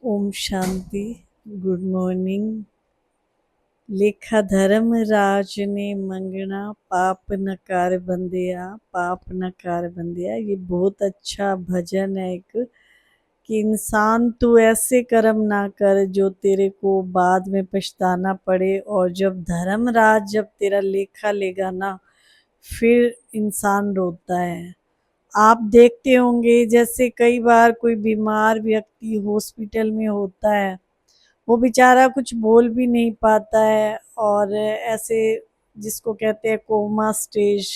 Om Shanti. Good morning. लेखा धर्म राज ने मंगना, पाप न कार बंदिया, पाप न कार बंदिया। ये बहुत अच्छा भजन है एक, कि इंसान तू ऐसे कर्म ना कर जो तेरे को बाद में पछताना पड़े। और जब धर्मराज जब तेरा लेखा लेगा ना, फिर इंसान रोता है। आप देखते होंगे, जैसे कई बार कोई बीमार व्यक्ति हॉस्पिटल में होता है, वो बेचारा कुछ बोल भी नहीं पाता है, और ऐसे जिसको कहते हैं कोमा स्टेज।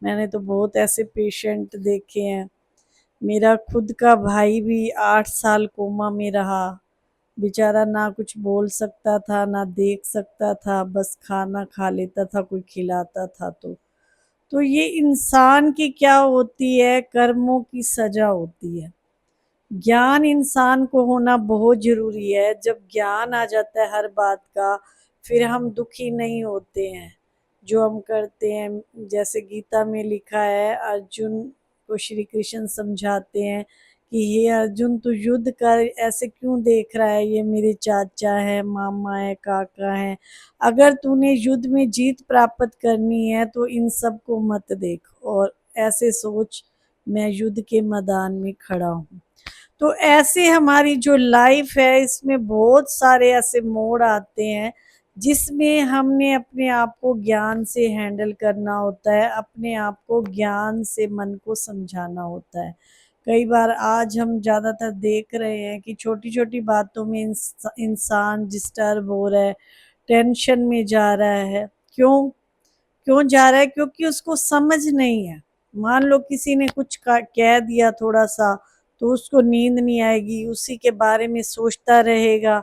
मैंने तो बहुत ऐसे पेशेंट देखे हैं। मेरा खुद का भाई भी 8 साल कोमा में रहा। बेचारा ना कुछ बोल सकता था, ना देख सकता था, बस खाना खा लेता था, कोई खिलाता था। तो ये इंसान की क्या होती है, कर्मों की सजा होती है। ज्ञान इंसान को होना बहुत ज़रूरी है। जब ज्ञान आ जाता है हर बात का, फिर हम दुखी नहीं होते हैं जो हम करते हैं। जैसे गीता में लिखा है, अर्जुन को श्री कृष्ण समझाते हैं कि हे अर्जुन, तू युद्ध कर, ऐसे क्यों देख रहा है, ये मेरे चाचा है, मामा है, काका है। अगर तूने युद्ध में जीत प्राप्त करनी है तो इन सब को मत देख, और ऐसे सोच मैं युद्ध के मैदान में खड़ा हूँ। तो ऐसे हमारी जो लाइफ है, इसमें बहुत सारे ऐसे मोड़ आते हैं जिसमें हमने अपने आप को ज्ञान से हैंडल करना होता है, अपने आप को ज्ञान से मन को समझाना होता है। कई बार आज हम ज़्यादातर देख रहे हैं कि छोटी छोटी बातों में इंसान डिस्टर्ब हो रहा है, टेंशन में जा रहा है। क्यों क्यों जा रहा है? क्योंकि उसको समझ नहीं है। मान लो किसी ने कुछ कह दिया थोड़ा सा, तो उसको नींद नहीं आएगी, उसी के बारे में सोचता रहेगा।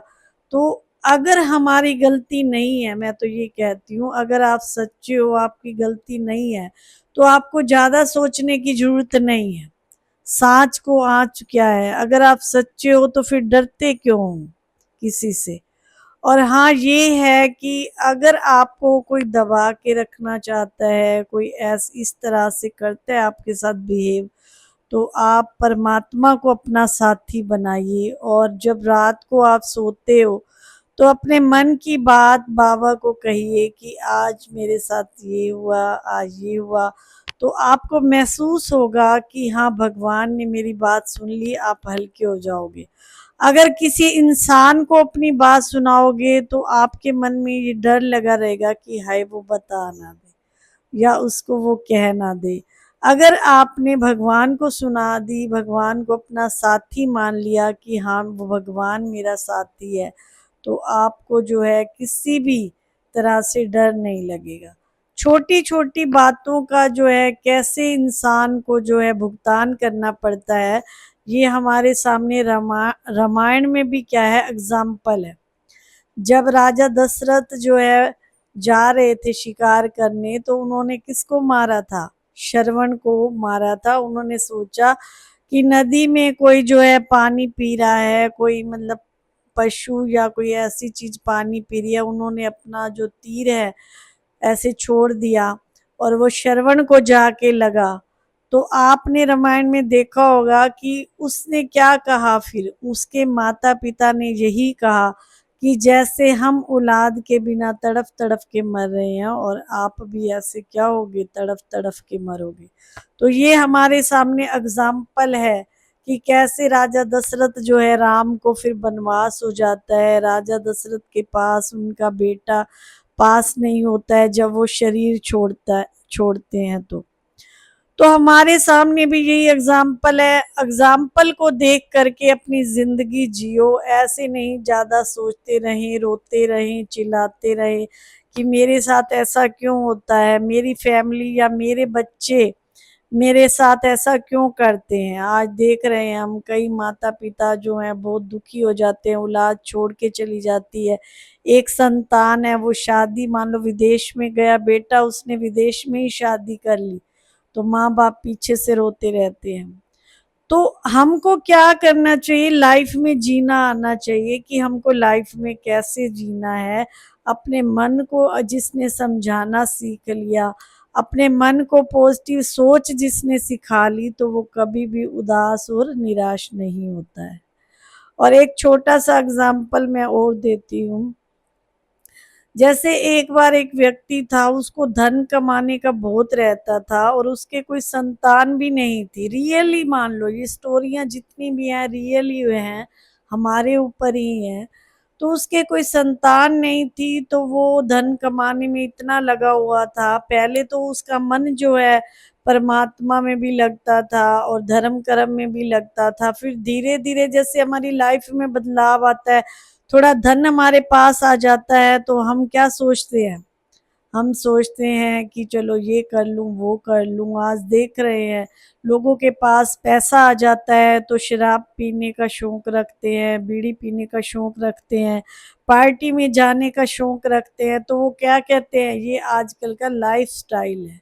तो अगर हमारी गलती नहीं है, मैं तो ये कहती हूँ, अगर आप सच्चे हो, आपकी गलती नहीं है, तो आपको ज़्यादा सोचने की ज़रूरत नहीं है। साँच को आँच क्या है? अगर आप सच्चे हो तो फिर डरते क्यों हो किसी से? और हाँ, ये है कि अगर आपको कोई दबा के रखना चाहता है, कोई इस तरह से करता है आपके साथ बिहेव, तो आप परमात्मा को अपना साथी बनाइए। और जब रात को आप सोते हो, तो अपने मन की बात बाबा को कहिए कि आज मेरे साथ ये हुआ, आज ये हुआ। तो आपको महसूस होगा कि हाँ, भगवान ने मेरी बात सुन ली, आप हल्के हो जाओगे। अगर किसी इंसान को अपनी बात सुनाओगे, तो आपके मन में ये डर लगा रहेगा कि हाय वो बता ना दे, या उसको वो कह ना दे। अगर आपने भगवान को सुना दी, भगवान को अपना साथी मान लिया कि हाँ, वो भगवान मेरा साथी है, तो आपको जो है किसी भी तरह से डर नहीं लगेगा। छोटी छोटी बातों का जो है कैसे इंसान को जो है भुगतान करना पड़ता है, ये हमारे सामने रामायण में भी क्या है, एग्जाम्पल है। जब राजा दशरथ जो है जा रहे थे शिकार करने, तो उन्होंने किसको मारा था? श्रवण को मारा था। उन्होंने सोचा कि नदी में कोई जो है पानी पी रहा है, कोई मतलब पशु या कोई ऐसी चीज पानी पी रही है। उन्होंने अपना जो तीर है ऐसे छोड़ दिया, और वो श्रवण को जाके लगा। तो आपने रामायण में देखा होगा कि उसने क्या कहा, फिर उसके माता पिता ने यही कहा कि जैसे हम औलाद के बिना तड़फ तड़फ के मर रहे हैं, और आप भी ऐसे क्या होगे, तड़फ तड़फ के मरोगे। तो ये हमारे सामने एग्जाम्पल है कि कैसे राजा दशरथ जो है, राम को फिर वनवास हो जाता है, राजा दशरथ के पास उनका बेटा पास नहीं होता है जब वो शरीर छोड़ते हैं। तो हमारे सामने भी यही एग्जाम्पल है। एग्जाम्पल को देख करके अपनी जिंदगी जियो। ऐसे नहीं ज़्यादा सोचते रहें, रोते रहें, चिल्लाते रहें कि मेरे साथ ऐसा क्यों होता है, मेरी फैमिली या मेरे बच्चे मेरे साथ ऐसा क्यों करते हैं। आज देख रहे हैं हम, कई माता पिता जो हैं बहुत दुखी हो जाते हैं, औलाद छोड़ के चली जाती है। एक संतान है, वो शादी, मान लो विदेश में गया बेटा, उसने विदेश में ही शादी कर ली, तो माँ बाप पीछे से रोते रहते हैं। तो हमको क्या करना चाहिए, लाइफ में जीना आना चाहिए कि हमको लाइफ में कैसे जीना है। अपने मन को जिसने समझाना सीख लिया, अपने मन को पॉजिटिव सोच जिसने सिखा ली, तो वो कभी भी उदास और निराश नहीं होता है। और एक छोटा सा एग्जाम्पल मैं और देती हूँ। जैसे एक बार एक व्यक्ति था, उसको धन कमाने का बहुत रहता था और उसके कोई संतान भी नहीं थी। रियली मान लो, ये स्टोरियां जितनी भी हैं रियली हैं, हमारे ऊपर ही हैं। तो उसके कोई संतान नहीं थी, तो वो धन कमाने में इतना लगा हुआ था। पहले तो उसका मन जो है परमात्मा में भी लगता था और धर्म कर्म में भी लगता था। फिर धीरे धीरे जैसे हमारी लाइफ में बदलाव आता है, थोड़ा धन हमारे पास आ जाता है, तो हम क्या सोचते हैं, हम सोचते हैं कि चलो ये कर लूं वो कर लूं। आज देख रहे हैं लोगों के पास पैसा आ जाता है तो शराब पीने का शौक रखते हैं, बीड़ी पीने का शौक रखते हैं, पार्टी में जाने का शौक रखते हैं। तो वो क्या कहते हैं, ये आजकल का लाइफ स्टाइल है।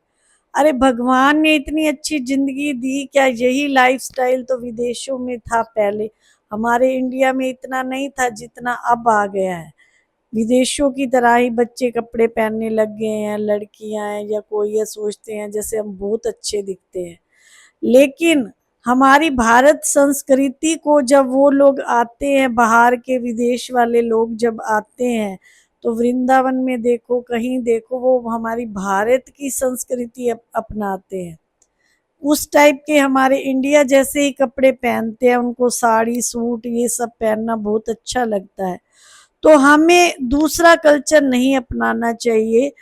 अरे भगवान ने इतनी अच्छी जिंदगी दी, क्या यही लाइफस्टाइल तो विदेशों में था पहले? हमारे इंडिया में इतना नहीं था जितना अब आ गया है। विदेशों की तरह ही बच्चे कपड़े पहनने लग गए हैं, लड़कियां हैं या कोई है, सोचते हैं जैसे हम बहुत अच्छे दिखते हैं। लेकिन हमारी भारत संस्कृति को जब वो लोग आते हैं, बाहर के विदेश वाले लोग जब आते हैं, तो वृंदावन में देखो, कहीं देखो, वो हमारी भारत की संस्कृति अपनाते हैं। उस टाइप के हमारे इंडिया जैसे ही कपड़े पहनते हैं, उनको साड़ी सूट ये सब पहनना बहुत अच्छा लगता है। तो हमें दूसरा कल्चर नहीं अपनाना चाहिए।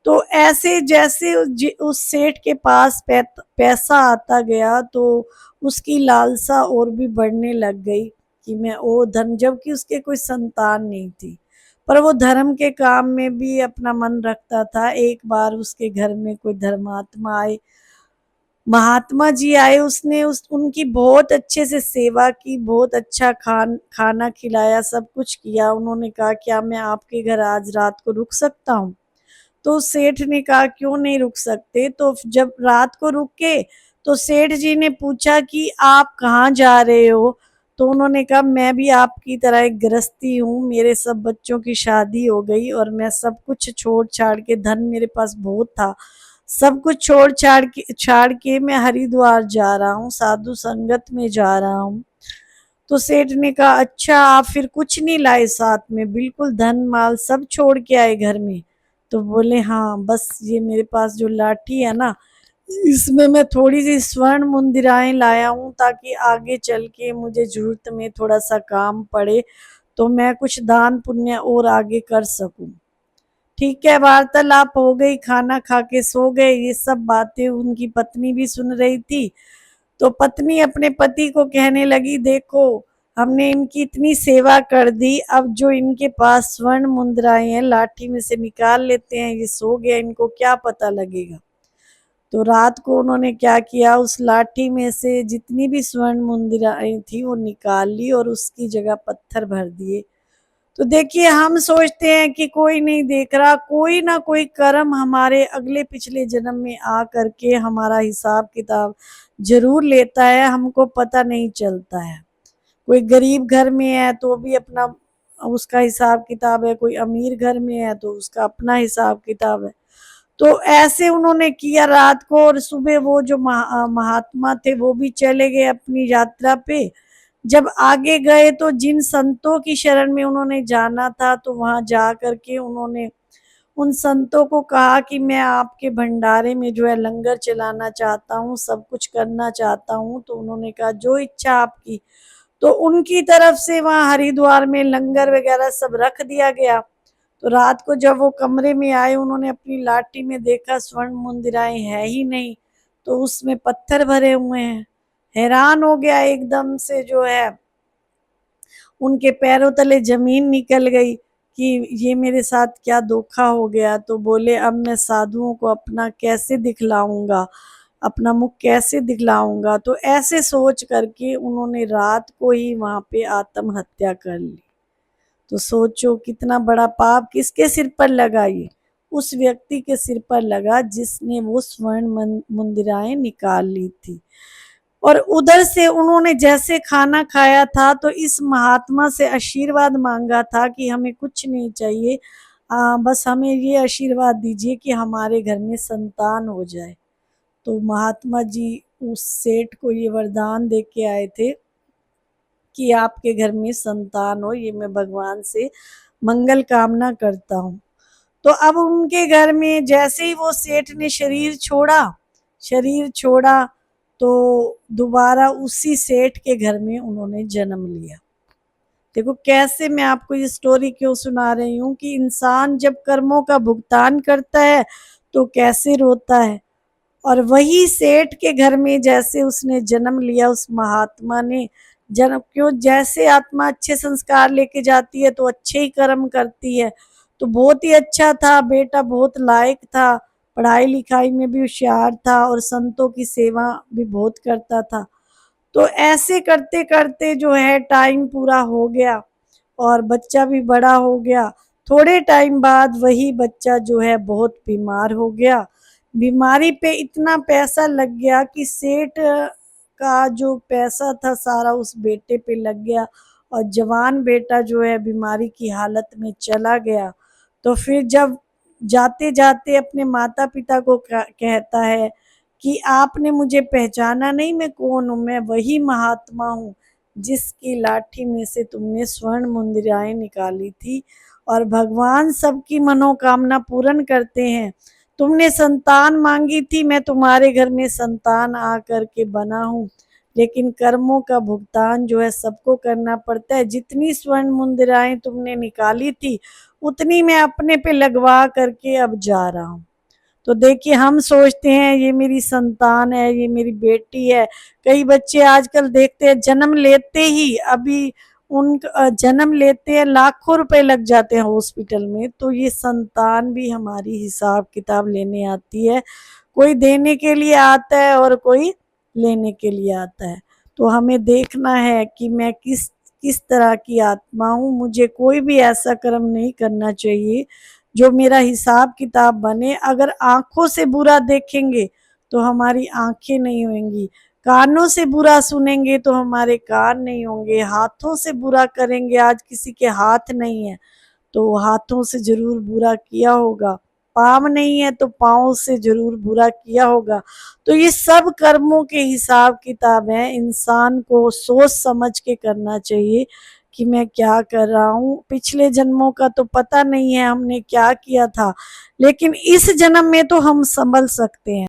तो ऐसे जैसे उस सेठ के पास पैसा आता गया, तो उसकी लालसा और भी बढ़ने लग गई कि मैं और धन, जबकि उसके कोई संतान नहीं थी, पर वो धर्म के काम में भी अपना मन रखता था। एक बार उसके घर में कोई धर्मात्मा आए, महात्मा जी आए, उसने उनकी बहुत अच्छे से सेवा की, बहुत अच्छा खाना खिलाया, सब कुछ किया। उन्होंने कहा क्या मैं आपके घर आज रात को रुक सकता हूँ? तो सेठ ने कहा क्यों नहीं रुक सकते। तो जब रात को रुके, तो सेठ जी ने पूछा कि आप कहाँ जा रहे हो? तो उन्होंने कहा मैं भी आपकी तरह एक गृहस्थी हूँ, मेरे सब बच्चों की शादी हो गई और मैं सब कुछ छोड़ छाड़ के, धन मेरे पास बहुत था, सब कुछ छोड़ छाड़ के मैं हरिद्वार जा रहा हूँ, साधु संगत में जा रहा हूँ। तो सेठ ने कहा अच्छा, आप फिर कुछ नहीं लाए साथ में, बिल्कुल धन माल सब छोड़ के आए घर में? तो बोले हाँ, बस ये मेरे पास जो लाठी है ना, इसमें मैं थोड़ी सी स्वर्ण मुंदिराएं लाया हूँ, ताकि आगे चल के मुझे जरूरत में थोड़ा सा काम पड़े तो मैं कुछ दान पुण्य और आगे कर सकूं। ठीक है, वार्तालाप हो गई, खाना खा के सो गए। ये सब बातें उनकी पत्नी भी सुन रही थी। तो पत्नी अपने पति को कहने लगी, देखो हमने इनकी इतनी सेवा कर दी, अब जो इनके पास स्वर्ण मुद्राएं हैं लाठी में से निकाल लेते हैं, ये सो गया, इनको क्या पता लगेगा। तो रात को उन्होंने क्या किया, उस लाठी में से जितनी भी स्वर्ण मुद्राएं थी वो निकाल ली और उसकी जगह पत्थर भर दिए। तो देखिए, हम सोचते हैं कि कोई नहीं देख रहा, कोई ना कोई कर्म हमारे अगले पिछले जन्म में आ करके हमारा हिसाब किताब जरूर लेता है, हमको पता नहीं चलता है। कोई गरीब घर में है तो भी अपना उसका हिसाब किताब है, कोई अमीर घर में है तो उसका अपना हिसाब किताब है। तो ऐसे उन्होंने किया रात को, और सुबह वो जो महात्मा थे वो भी चले गए अपनी यात्रा पे। जब आगे गए तो जिन संतों की शरण में उन्होंने जाना था, तो वहां जा करके उन्होंने उन संतों को कहा कि मैं आपके भंडारे में जो है लंगर चलाना चाहता हूँ, सब कुछ करना चाहता हूँ। तो उन्होंने कहा जो इच्छा आपकी। तो उनकी तरफ से वहां हरिद्वार में लंगर वगैरह सब रख दिया गया। तो रात को जब वो कमरे में आए, उन्होंने अपनी लाठी में देखा स्वर्ण मुंदिराएं है ही नहीं, तो उसमें पत्थर भरे हुए हैं। हैरान हो गया एकदम से, जो है उनके पैरों तले जमीन निकल गई कि ये मेरे साथ क्या धोखा हो गया। तो बोले अब मैं साधुओं को अपना कैसे दिखलाऊंगा, अपना मुख कैसे दिखलाऊंगा। तो ऐसे सोच करके उन्होंने रात को ही वहां पे आत्महत्या कर ली। तो सोचो कितना बड़ा पाप किसके सिर पर लगा, ये उस व्यक्ति के सिर पर लगा जिसने वो स्वर्ण मुंदिराएं निकाल ली थी। और उधर से उन्होंने जैसे खाना खाया था, तो इस महात्मा से आशीर्वाद मांगा था कि हमें कुछ नहीं चाहिए, बस हमें ये आशीर्वाद दीजिए कि हमारे घर में संतान हो जाए। तो महात्मा जी उस सेठ को ये वरदान दे के आए थे कि आपके घर में संतान हो, ये मैं भगवान से मंगल कामना करता हूँ। तो अब उनके घर में जैसे ही वो सेठ ने शरीर छोड़ा तो दोबारा उसी सेठ के घर में उन्होंने जन्म लिया। देखो कैसे मैं आपको ये स्टोरी क्यों सुना रही हूँ कि इंसान जब कर्मों का भुगतान करता है तो कैसे रोता है। और वही सेठ के घर में जैसे उसने जन्म लिया, उस महात्मा ने जन्म, क्यों जैसे आत्मा अच्छे संस्कार लेके जाती है तो अच्छे ही कर्म करती है। तो बहुत ही अच्छा था बेटा, बहुत लायक था, पढ़ाई लिखाई में भी होशियार था और संतों की सेवा भी बहुत करता था। तो ऐसे करते करते जो है टाइम पूरा हो गया और बच्चा भी बड़ा हो गया। थोड़े टाइम बाद वही बच्चा जो है बहुत बीमार हो गया। बीमारी पे इतना पैसा लग गया कि सेठ का जो पैसा था सारा उस बेटे पे लग गया और जवान बेटा जो है बीमारी की हालत में चला गया। तो फिर जब जाते जाते अपने माता पिता को कहता है कि आपने मुझे पहचाना नहीं, मैं कौन हूँ, मैं वही महात्मा हूँ जिसकी लाठी में से तुमने स्वर्ण मुद्राएं निकाली थी। और भगवान सबकी मनोकामना पूर्ण करते हैं। तुमने संतान मांगी थी, मैं तुम्हारे घर में संतान आकर के बना हूँ। लेकिन कर्मों का भुगतान जो है सबको करना पड़ता है। जितनी स्वर्ण मुद्राएं तुमने निकाली थी उतनी मैं अपने पे लगवा करके अब जा रहा हूँ। तो देखिए हम सोचते हैं ये मेरी संतान है, ये मेरी बेटी है। कई बच्चे आजकल देखते हैं जन्म लेते ही अभी उन जन्म लेते हैं लाखों रुपए लग जाते हैं हॉस्पिटल में। तो ये संतान भी हमारी हिसाब किताब लेने आती है। कोई देने के लिए आता है और कोई लेने के लिए आता है। तो हमें देखना है कि मैं किस किस तरह की आत्मा हूँ। मुझे कोई भी ऐसा कर्म नहीं करना चाहिए जो मेरा हिसाब किताब बने। अगर आंखों से बुरा देखेंगे तो हमारी आंखें नहीं होंगी, कानों से बुरा सुनेंगे तो हमारे कान नहीं होंगे, हाथों से बुरा करेंगे, आज किसी के हाथ नहीं है तो हाथों से जरूर बुरा किया होगा, पाँव नहीं है तो पाँव से जरूर बुरा किया होगा। तो ये सब कर्मों के हिसाब किताब है, इंसान को सोच समझ के करना चाहिए कि मैं क्या कर रहा हूँ। पिछले जन्मों का तो पता नहीं है हमने क्या किया था, लेकिन इस जन्म में तो हम संभल सकते हैं।